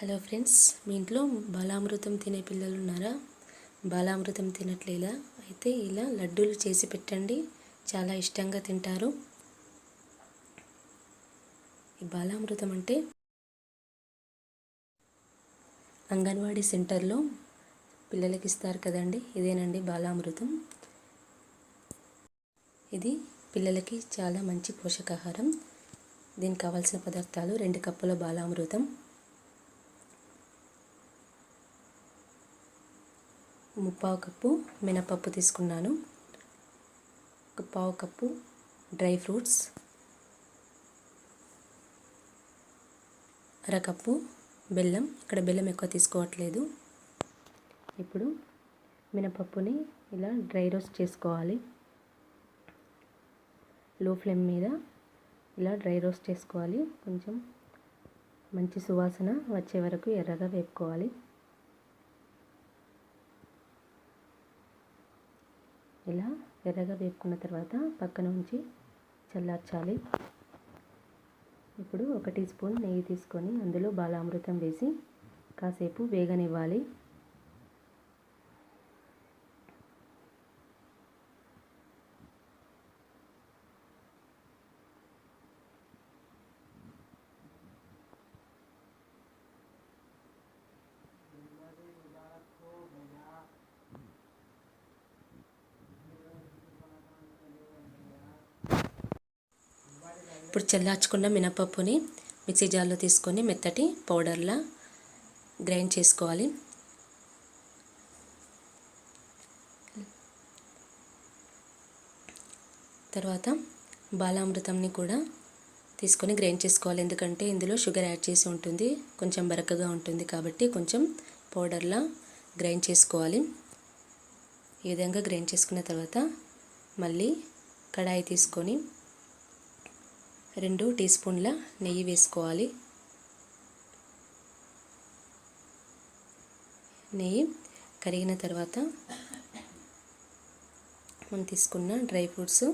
Hello friends, మీ ఇంట్లో బాలామృతం తినే పిల్లలు ఉన్నారా? బాలామృతం తినట్లేదా? అయితే ఇలా లడ్డూలు చేసి పెట్టండి, చాలా ఇష్టంగా తింటారు. ఈ బాలామృతం అంటే అంగన్వాడీ సెంటర్లో పిల్లలకి ఇస్తారు కదండి, ఇదేనండి బాలామృతం. ఇది పిల్లలకి చాలా మంచి పోషకాహారం. దీనికి కావాల్సిన పదార్థాలు: 2 కప్పుల బాలామృతం, 1/4 కప్పు మినపప్పు తీసుకున్నాను, 1/4 కప్పు డ్రై ఫ్రూట్స్, 1/2 కప్పు బెల్లం. ఇక్కడ బెల్లం ఎక్కువ తీసుకోవట్లేదు. ఇప్పుడు మినపప్పుని ఇలా డ్రై రోస్ట్ చేసుకోవాలి. లో ఫ్లేమ్ మీద ఇలా డ్రై రోస్ట్ చేసుకోవాలి. కొంచెం మంచి సువాసన వచ్చే వరకు ఎర్రగా వేపుకోవాలి. ఇలా ఎర్రగా వేపుకున్న తర్వాత పక్కన ఉంచి చల్లార్చాలి. ఇప్పుడు 1 టీ స్పూన్ నెయ్యి తీసుకొని అందులో బాలామృతం వేసి కాసేపు వేగనివ్వాలి. ఇప్పుడు చల్లార్చుకున్న మినపప్పుని మిక్సీ జార్లో తీసుకొని మెత్తటి పౌడర్లా గ్రైండ్ చేసుకోవాలి. తర్వాత బాలామృతంని కూడా తీసుకొని గ్రైండ్ చేసుకోవాలి. ఎందుకంటే ఇందులో షుగర్ యాడ్ చేసి ఉంటుంది, కొంచెం బరకగా ఉంటుంది కాబట్టి కొంచెం పౌడర్లా గ్రైండ్ చేసుకోవాలి. ఈ విధంగా గ్రైండ్ చేసుకున్న తర్వాత మళ్ళీ కడాయి తీసుకొని 2 టీ స్పూన్ల నెయ్యి వేసుకోవాలి. నెయ్యి కరిగిన తర్వాత మనం తీసుకున్న డ్రై ఫ్రూట్స్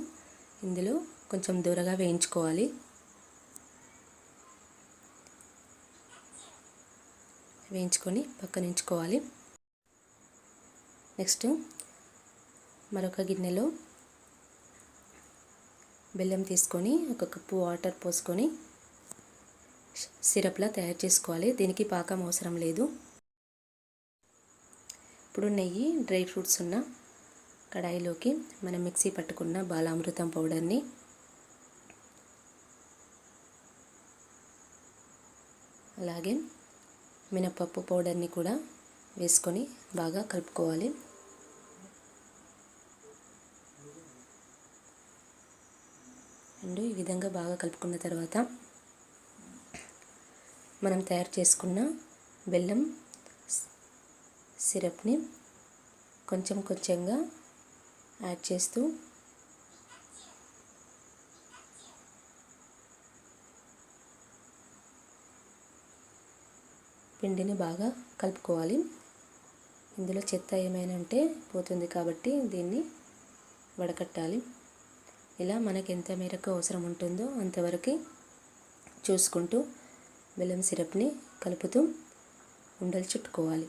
ఇందులో కొంచెం దూరగా వేయించుకోవాలి. వేయించుకొని పక్కన ఉంచుకోవాలి. నెక్స్ట్ మరొక గిన్నెలో బెల్లం తీసుకొని 1 కప్పు వాటర్ పోసుకొని సిరప్లా తయారు చేసుకోవాలి. దీనికి పాకం అవసరం లేదు. ఇప్పుడు నెయ్యి, డ్రై ఫ్రూట్స్ ఉన్న కడాయిలోకి మనం మిక్సీ పట్టుకున్న బాలామృతం పౌడర్ని అలాగే మినపప్పు పౌడర్ని కూడా వేసుకొని బాగా కలుపుకోవాలి. ఈ విధంగా బాగా కలుపుకున్న తర్వాత మనం తయారు చేసుకున్న బెల్లం సిరప్ని కొంచెం కొంచెంగా యాడ్ చేస్తూ పిండిని బాగా కలుపుకోవాలి. ఇందులో చెత్త ఏమైనా ఉంటే పోతుంది కాబట్టి దీన్ని వడకట్టాలి. ఇలా మనకి ఎంత మేరకు అవసరం ఉంటుందో అంతవరకు చూసుకుంటూ బెల్లం సిరప్ని కలుపుతూ ఉండలు చుట్టుకోవాలి.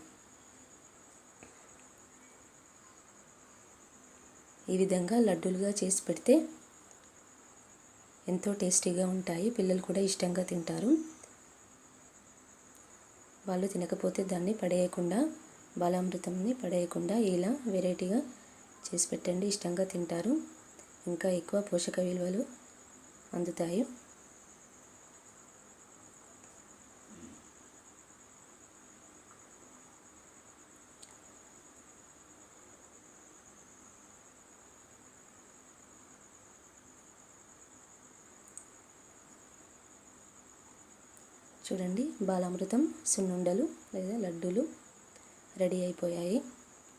ఈ విధంగా లడ్డూలుగా చేసి పెడితే ఎంతో టేస్టీగా ఉంటాయి. పిల్లలు కూడా ఇష్టంగా తింటారు. వాళ్ళు తినకపోతే దాన్ని పడేయకుండా, బాలామృతంని పడేయకుండా ఇలా వెరైటీగా చేసి పెట్టండి, ఇష్టంగా తింటారు. ఇంకా ఎక్కువ పోషక విలువలు అందుతాయి. చూడండి, బాలామృతం సున్నుండలు లేదా లడ్డూలు రెడీ అయిపోయాయి.